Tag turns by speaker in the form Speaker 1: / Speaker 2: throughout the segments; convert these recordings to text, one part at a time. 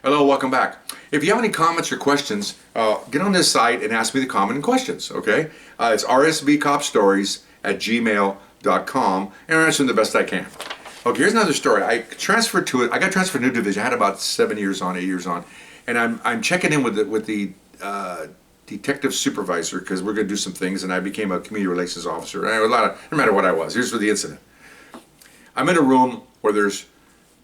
Speaker 1: Hello, welcome back. If you have any comments or questions, get on this site and ask me the comment and questions, okay? It's rsbcopstories@gmail.com, and I'm answering the best I can. Okay, here's another story. I got transferred to New Division. I had about 8 years on, and I'm checking in with the detective supervisor because we're going to do some things, and I became a community relations officer. I had no matter what I was. Here's for the incident. I'm in a room where there's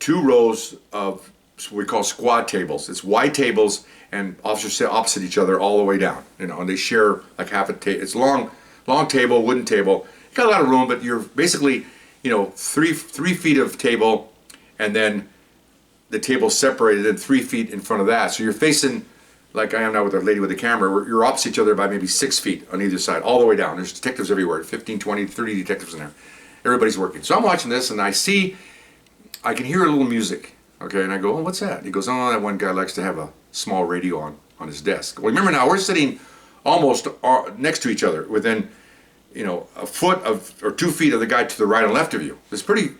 Speaker 1: 2 rows of what we call squad tables. It's wide tables, and officers sit opposite each other all the way down. And they share like half a table. It's long table, wooden table. You got a lot of room, but you're basically, 3 feet of table, and then the table separated in 3 feet in front of that. So you're facing, like I am now with the lady with the camera, you're opposite each other by maybe 6 feet on either side, all the way down. There's detectives everywhere, 15, 20, 30 detectives in there. Everybody's working. So I'm watching this, and I can hear a little music. Okay, and I go, oh, what's that? He goes, oh, that one guy likes to have a small radio on his desk. Well, remember now, we're sitting almost next to each other, within, a foot or 2 feet of the guy to the right and left of you. It's pretty,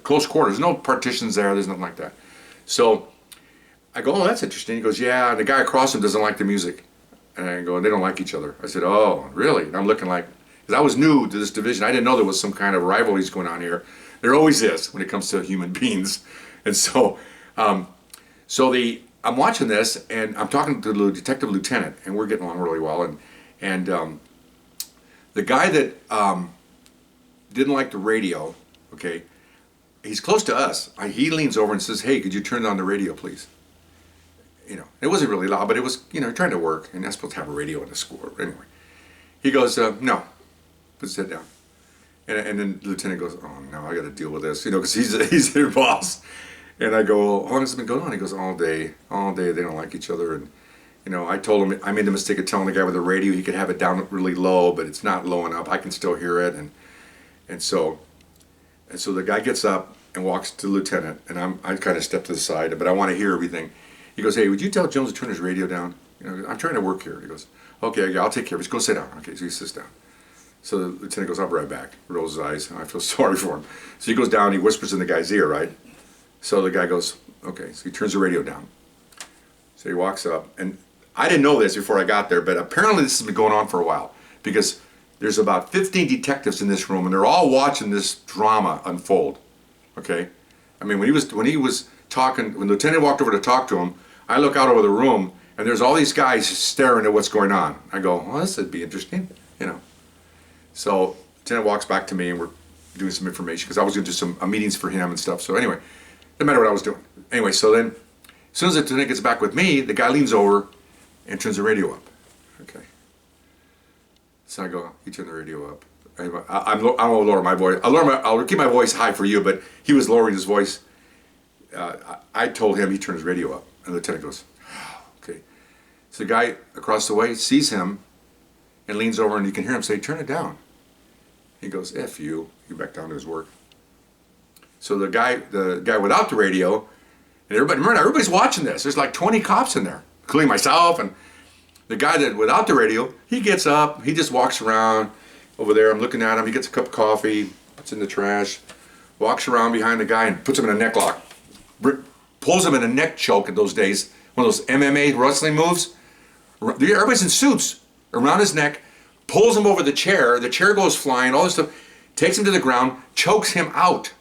Speaker 1: close quarters. No partitions there. There's nothing like that. So I go, oh, that's interesting. He goes, yeah, and the guy across him doesn't like the music. And I go, they don't like each other. I said, oh, really? And I'm looking like, because I was new to this division. I didn't know there was some kind of rivalries going on here. There always is when it comes to human beings. And so, I'm watching this, and I'm talking to the detective lieutenant, and we're getting along really well. And the guy that didn't like the radio, okay, he's close to us. He leans over and says, "Hey, could you turn on the radio, please?" It wasn't really loud, but it was, trying to work, and that's supposed to have a radio in the school. Anyway, he goes, "No," puts his head down, and then the lieutenant goes, "Oh no, I got to deal with this," because he's their boss. And I go, how long has it been going on? He goes, all day, they don't like each other. And, I told him, I made the mistake of telling the guy with the radio he could have it down really low, but it's not low enough. I can still hear it. And so the guy gets up and walks to the lieutenant, and I kind of step to the side, but I want to hear everything. He goes, hey, would you tell Jones to turn his radio down? I'm trying to work here. He goes, okay, I'll take care of it. Just go sit down. Okay, so he sits down. So the lieutenant goes, I'll be right back. Rolls his eyes. I feel sorry for him. So he goes down, he whispers in the guy's ear, right? So the guy goes, okay, so he turns the radio down. So he walks up, and I didn't know this before I got there, but apparently this has been going on for a while, because there's about 15 detectives in this room, and they're all watching this drama unfold, okay? I mean, when he was talking, when the lieutenant walked over to talk to him, I look out over the room, and there's all these guys staring at what's going on. I go, well, this would be interesting, So the lieutenant walks back to me, and we're doing some information, because I was going to do some meetings for him and stuff, so anyway. No matter what I was doing. Anyway, so then, as soon as the lieutenant gets back with me, the guy leans over and turns the radio up. Okay. So I go, he turned the radio up. I will lower my voice. I'll keep my voice high for you, but he was lowering his voice. I told him he turned his radio up. And the lieutenant goes, okay. So the guy across the way sees him and leans over, and you can hear him say, turn it down. He goes, F you. He back down to his work. So the guy without the radio, and everybody's watching this. There's like 20 cops in there, including myself. And the guy that without the radio, he gets up, he just walks around over there. I'm looking at him. He gets a cup of coffee, puts it in the trash, walks around behind the guy and puts him in a neck lock. Pulls him in a neck choke in those days, one of those MMA wrestling moves. Everybody's in suits around his neck, pulls him over the chair goes flying, all this stuff, takes him to the ground, chokes him out.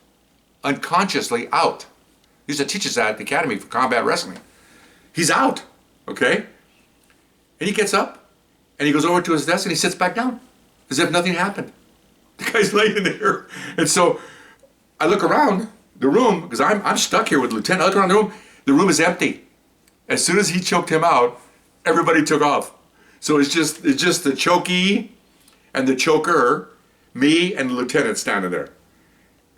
Speaker 1: Unconsciously out. He used to teach us that at the Academy for Combat Wrestling. He's out, okay? And he gets up, and he goes over to his desk, and he sits back down, as if nothing happened. The guy's laying there. And so I look around the room, because I'm stuck here with the lieutenant. I look around the room is empty. As soon as he choked him out, everybody took off. So it's just the chokee and the choker, me and the lieutenant standing there.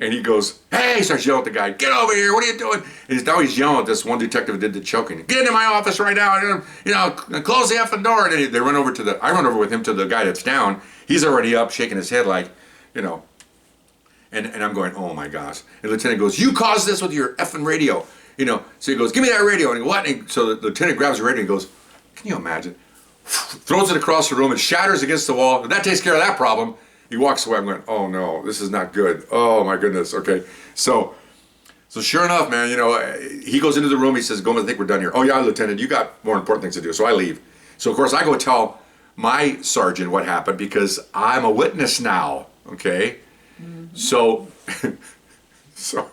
Speaker 1: And he goes, hey, he starts yelling at the guy, get over here, what are you doing? And now he's yelling at this one detective who did the choking. Get into my office right now, close the effing door. And they run over I run over with him to the guy that's down. He's already up, shaking his head like, and I'm going, oh my gosh. And the lieutenant goes, you caused this with your effing radio. So he goes, give me that radio. And what? So the lieutenant grabs the radio and goes, can you imagine? Throws it across the room and shatters against the wall. And that takes care of that problem. He walks away. I'm going, oh no, this is not good. Oh my goodness. Okay. So So sure enough, man, he goes into the room. He says, "Gomez, I think we're done here." "Oh yeah, Lieutenant, you got more important things to do." So I leave. So of course I go tell my sergeant what happened because I'm a witness now. Okay, so so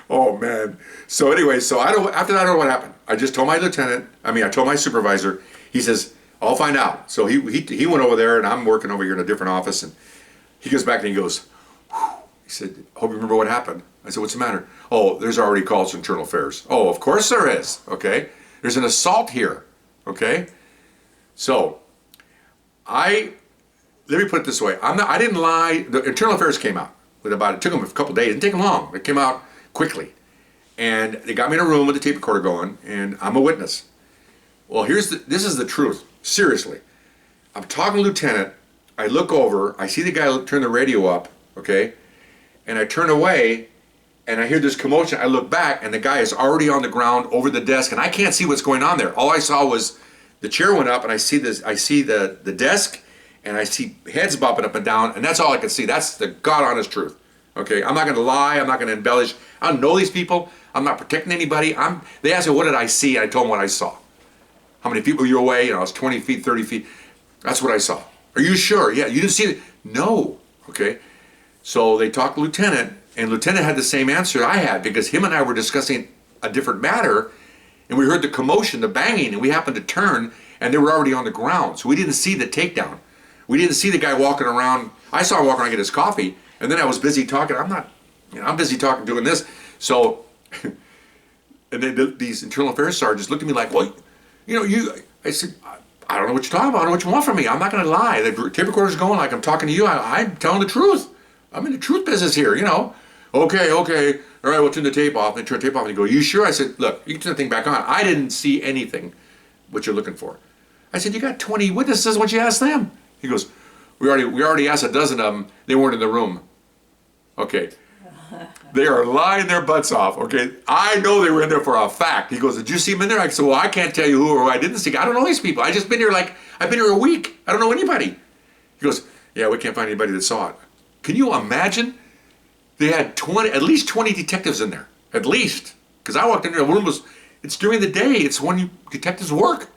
Speaker 1: oh man. So anyway, so I don't. After that, I don't know what happened. I just told my lieutenant. I told my supervisor. He says, "I'll find out." So he went over there, and I'm working over here in a different office, and he goes back and he goes, "Whew." He said, "Hope you remember what happened." I said, "What's the matter?" "Oh, there's already calls to internal affairs." "Oh, of course there is." Okay, there's an assault here. Okay, so let me put it this way. I didn't lie. The internal affairs came out it took them a couple days. It didn't take them long. It came out quickly. And they got me in a room with the tape recorder going, and I'm a witness. Well, this is the truth. Seriously. I'm talking to Lieutenant. I look over. I see the guy turn the radio up, okay? And I turn away, and I hear this commotion. I look back, and the guy is already on the ground over the desk, and I can't see what's going on there. All I saw was the chair went up, and I see the desk, and I see heads bopping up and down, and that's all I could see. That's the God-honest truth. Okay, I'm not going to lie. I'm not going to embellish. I don't know these people. I'm not protecting anybody. They asked me, what did I see? I told them what I saw. How many people you're away? I was 20 feet, 30 feet. That's what I saw. Are you sure? Yeah, you didn't see it? No. Okay. So they talked to Lieutenant, and Lieutenant had the same answer I had because him and I were discussing a different matter, and we heard the commotion, the banging, and we happened to turn, and they were already on the ground. So we didn't see the takedown. We didn't see the guy walking around. I saw him walking around get his coffee, and then I was busy talking. I'm busy talking, doing this. So, and then these internal affairs sergeants looked at me like, well, I said, I don't know what you're talking about. I don't know what you want from me. I'm not going to lie. The tape recorder's going like I'm talking to you. I'm telling the truth. I'm in the truth business here, Okay. All right, we'll turn the tape off. They turn the tape off and they go, you sure? I said, look, you can turn the thing back on. I didn't see anything, what you're looking for. I said, you got 20 witnesses. What'd you ask them? He goes, we already asked a dozen of them. They weren't in the room. Okay. They are lying their butts off, okay? I know they were in there for a fact. He goes, did you see them in there? I said, well, I can't tell you who or who I didn't see. I don't know these people. I just been here I've been here a week. I don't know anybody. He goes, yeah, we can't find anybody that saw it. Can you imagine? They had at least 20 detectives in there. At least. Because I walked in there, the room it's during the day. It's when you detectives work.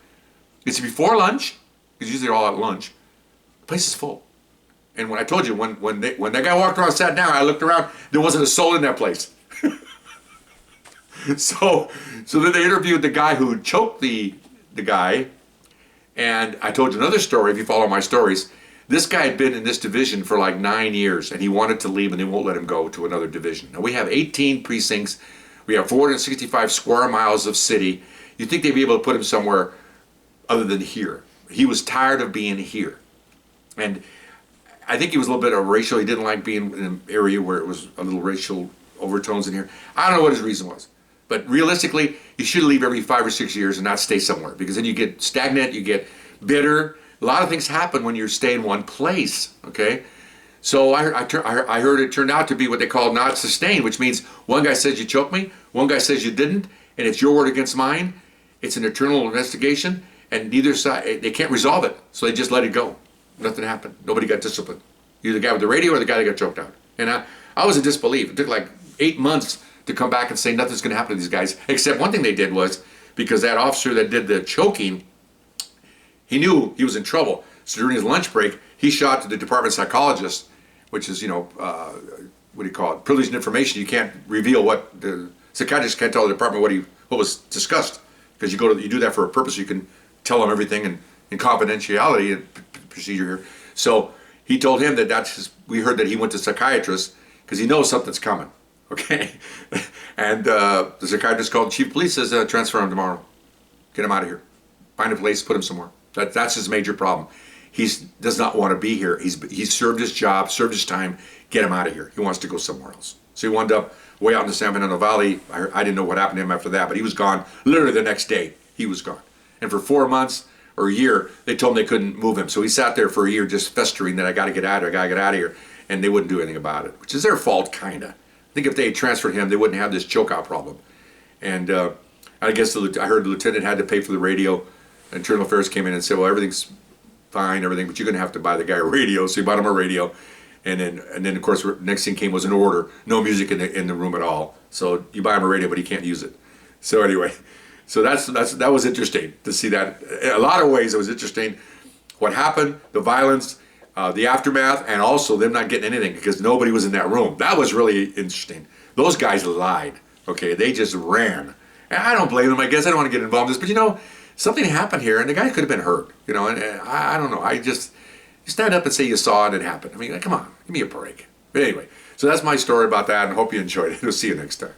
Speaker 1: It's before lunch, because usually they're all at lunch. The place is full. And when I told you, when that guy walked around, sat down, I looked around, there wasn't a soul in that place. So then they interviewed the guy who choked the guy, and I told you another story, if you follow my stories. This guy had been in this division for like 9 years, and he wanted to leave, and they won't let him go to another division. Now we have 18 precincts, we have 465 square miles of city. You'd think they'd be able to put him somewhere other than here. He was tired of being here. And I think he was a little bit of racial. He didn't like being in an area where it was a little racial overtones in here. I don't know what his reason was. But realistically, you should leave every 5 or 6 years and not stay somewhere, because then you get stagnant, you get bitter. A lot of things happen when you stay in one place, okay? So I heard it turned out to be what they call not sustained, which means one guy says you choked me, one guy says you didn't, and it's your word against mine. It's an internal investigation, and neither side, they can't resolve it, so they just let it go. Nothing happened. Nobody got disciplined. Either the guy with the radio or the guy that got choked out. And I was in disbelief. It took like 8 months to come back and say nothing's going to happen to these guys. Except one thing they did was, because that officer that did the choking, he knew he was in trouble. So during his lunch break, he shot to the department psychologist, which is, what do you call it? Privileged information. You can't reveal what the psychiatrist can't tell the department what was discussed, because you do that for a purpose. You can tell them everything in confidentiality and procedure here. So he told him we heard that he went to psychiatrist because he knows something's coming. Okay, and the psychiatrist called the chief of police, says transfer him tomorrow. Get him out of here. Find a place, put him somewhere. That's his major problem. He does not want to be here. He's served his job, served his time. Get him out of here. He wants to go somewhere else. So he wound up way out in the San Fernando Valley. I didn't know what happened to him after that, but he was gone. Literally the next day, he was gone. And for 4 months or a year, they told him they couldn't move him. So he sat there for a year just festering that I got to get out of here, I got to get out of here. And they wouldn't do anything about it, which is their fault, kind of. I think if they had transferred him, they wouldn't have this chokeout problem. And I guess I heard the lieutenant had to pay for the radio. Internal Affairs came in and said, well, everything's fine, but you're going to have to buy the guy a radio. So he bought him a radio. And then of course next thing came was an order, no music in the room at all. So you buy him a radio, but he can't use it. So anyway, so that was interesting to see that. In a lot of ways, it was interesting what happened, the violence, the aftermath, and also them not getting anything because nobody was in that room. That was really interesting. Those guys lied. Okay, they just ran. And I don't blame them. I guess I don't want to get involved in this, but something happened here, and the guy could have been hurt. And I don't know. You stand up and say you saw it and it happened. I mean, come on, give me a break. But anyway, so that's my story about that, and hope you enjoyed it. We'll see you next time.